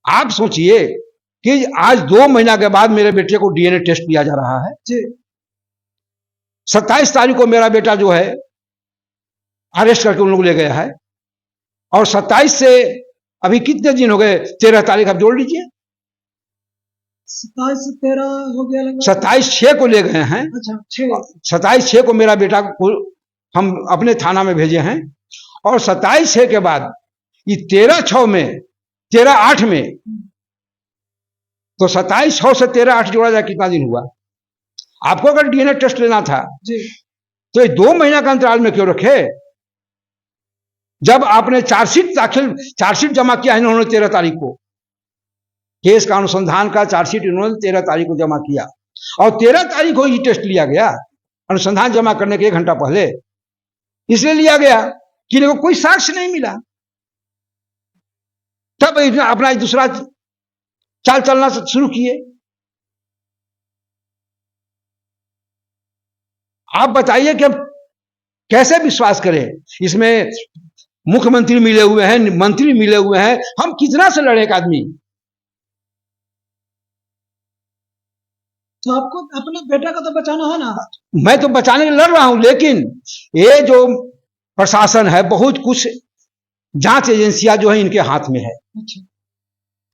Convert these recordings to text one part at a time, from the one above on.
आप सोचिए कि आज 2 महीना के बाद मेरे बेटे को डीएनए टेस्ट किया जा रहा है। 27 तारीख को मेरा बेटा जो है अरेस्ट करके उन लोग ले गया है, और 27 से अभी कितने दिन हो गए, 13 तारीख आप जोड़ लीजिए, 27 से 13 हो गया लगभग। 27/6 को ले गए हैं। अच्छा, 6 27/6 को मेरा बेटा को हम अपने थाना में भेजे हैं, और 27/6 के बाद ये 13/6 में 13/8 में, तो 27/6 से 13/8 जोड़ा जाए कितना दिन हुआ? आपको अगर डीएनए टेस्ट लेना था जी, तो ये 2 महीना का अंतराल में क्यों रखे? जब आपने चार्जशीट जमा किया है इन्होंने 13 तारीख को, केस का अनुसंधान का चार्जशीट इन्होंने 13 तारीख को जमा किया, और 13 तारीख को ही टेस्ट लिया गया, अनुसंधान जमा करने के 1 घंटा पहले। इसलिए लिया गया कि इनको कोई साक्ष्य नहीं मिला, तब अपना दूसरा चाल चलना शुरू किए। आप बताइए कि हम कैसे विश्वास करें? इसमें मुख्यमंत्री मिले हुए हैं, मंत्री मिले हुए हैं, हम कितना से लड़े एक आदमी? तो आपको अपने बेटा को तो बचाना है ना। मैं तो बचाने के लिए लड़ रहा हूं, लेकिन ये जो प्रशासन है, बहुत कुछ जांच एजेंसियां जो है इनके हाथ में है। अच्छा,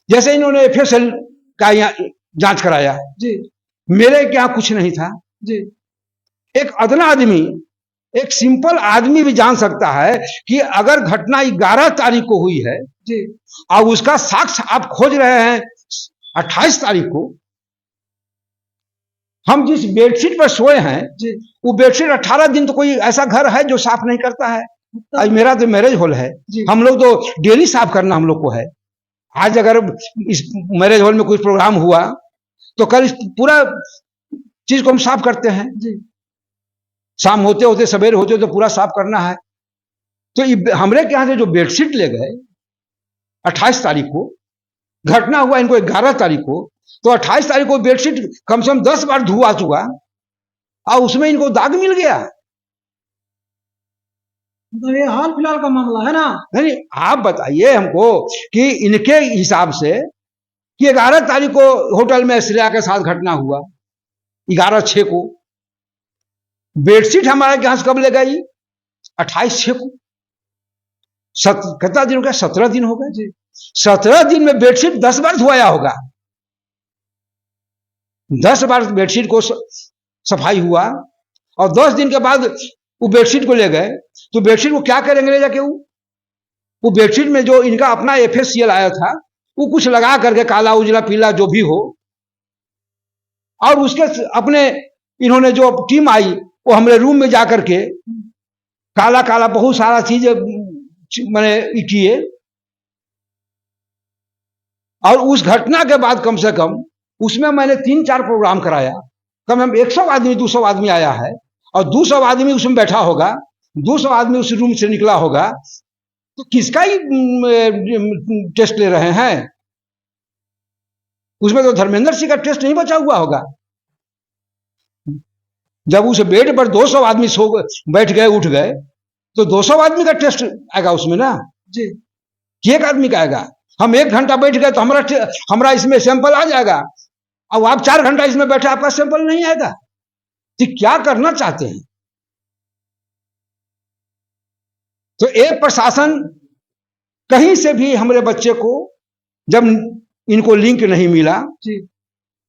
जैसे इन्होंने एफएसएल का यहाँ जांच कराया, जी मेरे यहाँ कुछ नहीं था। जी, एक अदना आदमी, एक सिंपल आदमी भी जान सकता है कि अगर घटना 11 तारीख को हुई है जी, और उसका साक्ष्य आप खोज रहे हैं 28 तारीख को, हम जिस बेडशीट पर सोए हैं जी, वो बेडशीट 18 दिन, तो कोई ऐसा घर है जो साफ नहीं करता है? आज मेरा तो मैरिज हॉल है, जी, हम लोग तो डेली साफ करना हम लोग को है। आज अगर इस मैरिज हॉल में कोई प्रोग्राम हुआ तो कल इस पूरा चीज को हम साफ करते हैं। जी, शाम होते होते सवेरे होते तो पूरा साफ करना है। तो हमरे के यहाँ से जो बेडशीट ले गए 28 तारीख को, घटना हुआ इनको 11 तारीख को, तो 28 तारीख को बेडशीट कम से कम 10 बार धुआ चुका, और उसमें इनको दाग मिल गया। मतलब ये हाल फिलहाल का मामला है ना। नहीं, आप बताइए हमको कि इनके हिसाब से कि 11 तारीख को होटल में श्रेया के साथ घटना हुआ, 11/6 को बेडशीट हमारे यहाँ से कब ले गई? 28/6 को। कितना दिन हो गया? 17 दिन हो गए जी। 17 दिन में बेडशीट 10 बार धुआया होगा, 10 बार बेडशीट को सफाई हुआ, और 10 दिन के बाद वो बेडशीट को ले गए, तो बेडशीट को क्या करेंगे ले जाके? वो बेडशीट में जो इनका अपना एफएससीएल आया था वो कुछ लगा करके, काला उजला पीला जो भी हो, और उसके अपने इन्होंने जो टीम आई वो हमारे रूम में जाकर के काला काला बहुत सारा चीज मैंने किए, और उस घटना के बाद कम से कम उसमें मैंने 3-4 प्रोग्राम कराया, कम से कम 100 आदमी 200 आदमी आया है, और 200 आदमी उसमें बैठा होगा, 200 आदमी उस रूम से निकला होगा, तो किसका ही टेस्ट ले रहे हैं? उसमें तो धर्मेंद्र सिंह का टेस्ट नहीं बचा हुआ होगा। जब उस बेड पर 200 आदमी सो बैठ गए, उठ गए, तो 200 आदमी का टेस्ट आएगा उसमें ना जी, एक आदमी का आएगा। हम 1 घंटा बैठ गए तो हमारा इसमें सैंपल आ जाएगा, और आप 4 घंटा इसमें बैठे आपका सैंपल नहीं आएगा। तो क्या करना चाहते हैं? तो एक प्रशासन कहीं से भी हमारे बच्चे को जब इनको लिंक नहीं मिला, जी,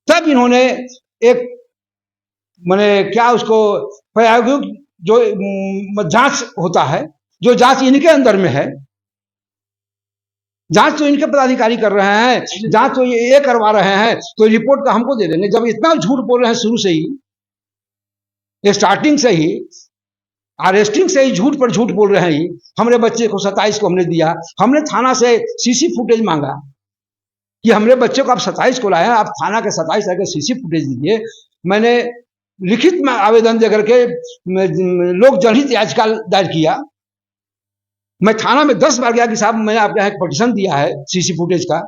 तब इन्होंने एक मैंने क्या उसको प्रायोगिक जो जांच होता है, जो जांच इनके अंदर में है, जांच तो इनके पदाधिकारी कर रहे हैं, जांच तो ये करवा रहे हैं, तो रिपोर्ट का हमको दे देंगे। जब इतना झूठ बोल रहे हैं शुरू से ही, स्टार्टिंग से ही, अरेस्टिंग से ही झूठ पर झूठ बोल रहे हैं। हमारे बच्चे को 27 को हमने दिया, हमने थाना से सीसी फुटेज मांगा कि हमारे बच्चे को आप 27 को लाए, आप थाना के 27 आके सीसी फुटेज दीजिए। मैंने लिखित में आवेदन देकर के लोक जनहित याचिका दायर किया। मैं थाना में 10 बार गया कि साहब मैंने आपके यहाँ एक पटिशन दिया है सीसी फुटेज का,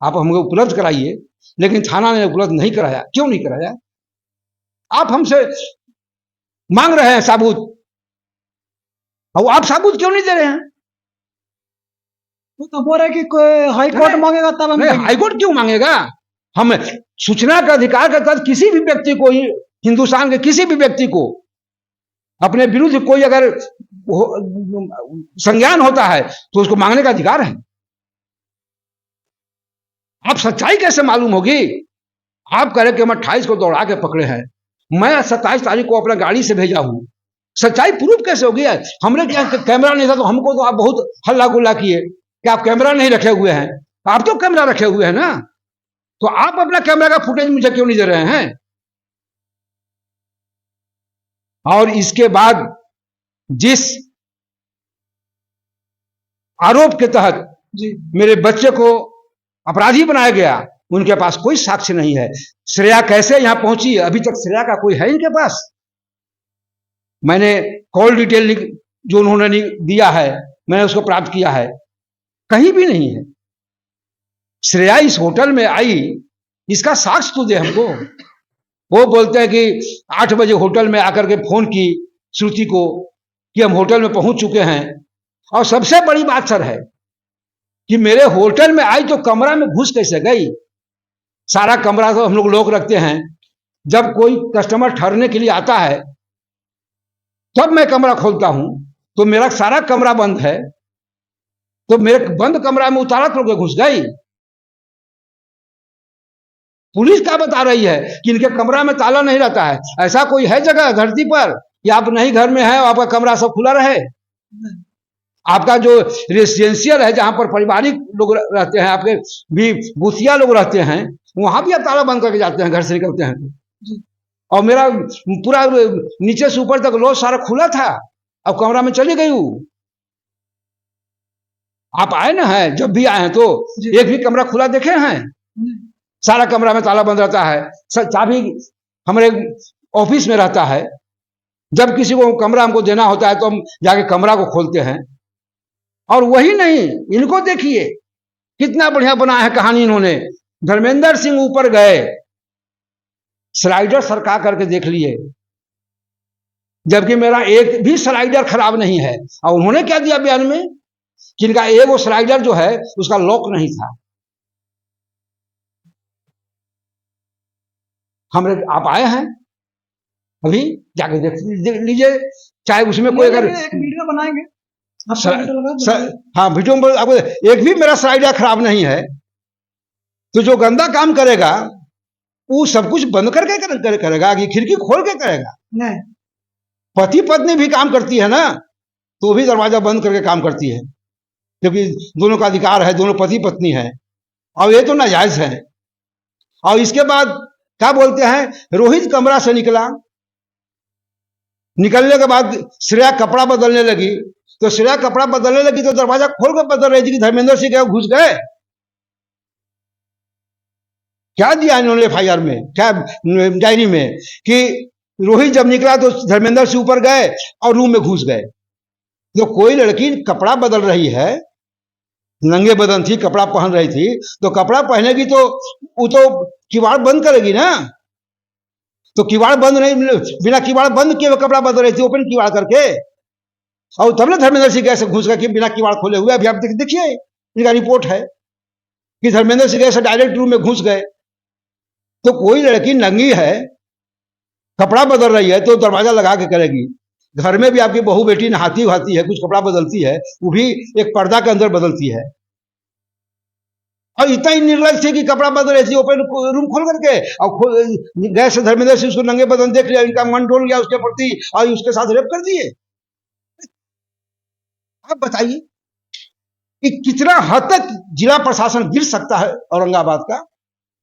आप हमको उपलब्ध कराइए, लेकिन थाना ने उपलब्ध नहीं कराया। क्यों नहीं कराया? आप हमसे मांग रहे हैं साबूत, और आप साबूत क्यों नहीं दे रहे हैं? वो तो बोल रहे कि कोई हाई कोर्ट नहीं, मांगेगा तब हम नहीं देंगे। हाईकोर्ट क्यों मांगेगा? हम सूचना का अधिकार के तहत किसी भी व्यक्ति को, हिंदुस्तान के किसी भी व्यक्ति को अपने विरुद्ध कोई अगर संज्ञान होता है तो उसको मांगने का अधिकार है। आप सच्चाई कैसे मालूम होगी? आप कह रहे कि हम 28 को दौड़ा के पकड़े हैं, मैं 27 तारीख को अपना गाड़ी से भेजा हूं, सच्चाई प्रूफ कैसे होगी? हमने क्या कैमरा नहीं था तो हमको तो आप बहुत हल्ला गुल्ला किए कि आप कैमरा नहीं रखे हुए हैं। आप तो कैमरा रखे हुए हैं ना, तो आप अपना कैमरा का फुटेज मुझे क्यों नहीं दे रहे हैं? और इसके बाद जिस आरोप के तहत जी मेरे बच्चे को अपराधी बनाया गया, उनके पास कोई साक्ष्य नहीं है। श्रेया कैसे यहां पहुंची, अभी तक श्रेया का कोई है इनके पास? मैंने कॉल डिटेल जो उन्होंने दिया है मैंने उसको प्राप्त किया है, कहीं भी नहीं है। श्रेया इस होटल में आई, इसका साक्ष्य तो दे हमको। वो बोलते हैं कि 8 बजे होटल में आकर के फोन की श्रुति को कि हम होटल में पहुंच चुके हैं। और सबसे बड़ी बात सर है कि मेरे होटल में आई तो कमरा में घुस कैसे गई? सारा कमरा तो हम लोग लॉक रखते हैं, जब कोई कस्टमर ठहरने के लिए आता है तब मैं कमरा खोलता हूं, तो मेरा सारा कमरा बंद है, तो मेरे बंद कमरा में उतारा तो घुस गई। पुलिस क्या बता रही है कि इनके कमरा में ताला नहीं रहता है। ऐसा कोई है जगह धरती पर कि आप नहीं घर में है और आपका कमरा सब खुला रहे? आपका जो रेसिडेंशियल है, जहां पर पारिवारिक लोग रहते हैं, आपके भी भूतिया लोग रहते हैं, वहां भी आप ताला बंद करके जाते हैं घर से निकलते हैं। और मेरा पूरा नीचे से ऊपर तक लॉज सारा खुला था, अब कमरा में चली गई हूं। आप आए ना है, जब भी आए हैं तो एक भी कमरा खुला देखे हैं? सारा कमरा में ताला बंद रहता है। चाबी हमारे ऑफिस में रहता है, जब किसी को कमरा हमको देना होता है तो हम जाके कमरा को खोलते हैं। और वही नहीं, इनको देखिए कितना बढ़िया बनाया है कहानी इन्होंने। धर्मेंद्र सिंह ऊपर गए, स्लाइडर सरका करके देख लिए, जबकि मेरा एक भी स्लाइडर खराब नहीं है। और उन्होंने क्या दिया बयान में कि इनका एक स्लाइडर जो है उसका लॉक नहीं था। आप आए हैं अभी, जाके देख लीजिए, चाहे उसमें कोई अगर एक वीडियो बनाएंगे हाँ वीडियो में आपको एक भी मेरा स्लाइडर खराब नहीं है। तो जो गंदा काम करेगा वो सब कुछ बंद करके करेगा कि खिड़की खोल के करेगा? नहीं, पति पत्नी भी काम करती है ना, तो भी दरवाजा बंद करके काम करती है, क्योंकि दोनों का अधिकार है, दोनों पति पत्नी है। और ये तो नाजायज है। और इसके बाद क्या बोलते हैं, रोहित कमरा से निकला, निकलने के बाद श्रेया कपड़ा बदलने लगी, तो श्रेया कपड़ा बदलने लगी तो दरवाजा खोल कर बदल रही थी कि धर्मेंद्र सिंह क्या घुस गए? क्या दिया इन्होंने एफआईआर में, क्या डायरी में, कि रोहित जब निकला तो धर्मेंद्र सिंह ऊपर गए और रूम में घुस गए। तो कोई लड़की कपड़ा बदल रही है, नंगे बदन थी, कपड़ा पहन रही थी, तो कपड़ा पहनेगी तो वो तो किवाड़ बंद करेगी ना। तो किवाड़ बंद नहीं, बिना किवाड़ बंद किए कपड़ा बदल रही थी, ओपन किवाड़ करके। और तब ना धर्मेंद्र सिंह कैसे घुस गए बिना किवाड़ खोले हुए? अभी आप देखिए, इनका रिपोर्ट है कि धर्मेंद्र सिंह कैसे डायरेक्ट रूम में घुस गए। तो कोई लड़की नंगी है, कपड़ा बदल रही है, तो दरवाजा लगा के करेगी। घर में भी आपकी बहू बेटी नहाती वहाती है, कुछ कपड़ा बदलती है, वो भी एक पर्दा के अंदर बदलती है। और इतना ही निर्लज थी कि कपड़ा बदल रही थी, ओपन रूम खोल करके, और गए से धर्मेंद्र सिंह उसको नंगे बदन देख लिया, इनका मन डोल गया उसके प्रति और उसके साथ रेप कर दिए। आप बताइए कि कितना हद तक जिला प्रशासन गिर सकता है औरंगाबाद का?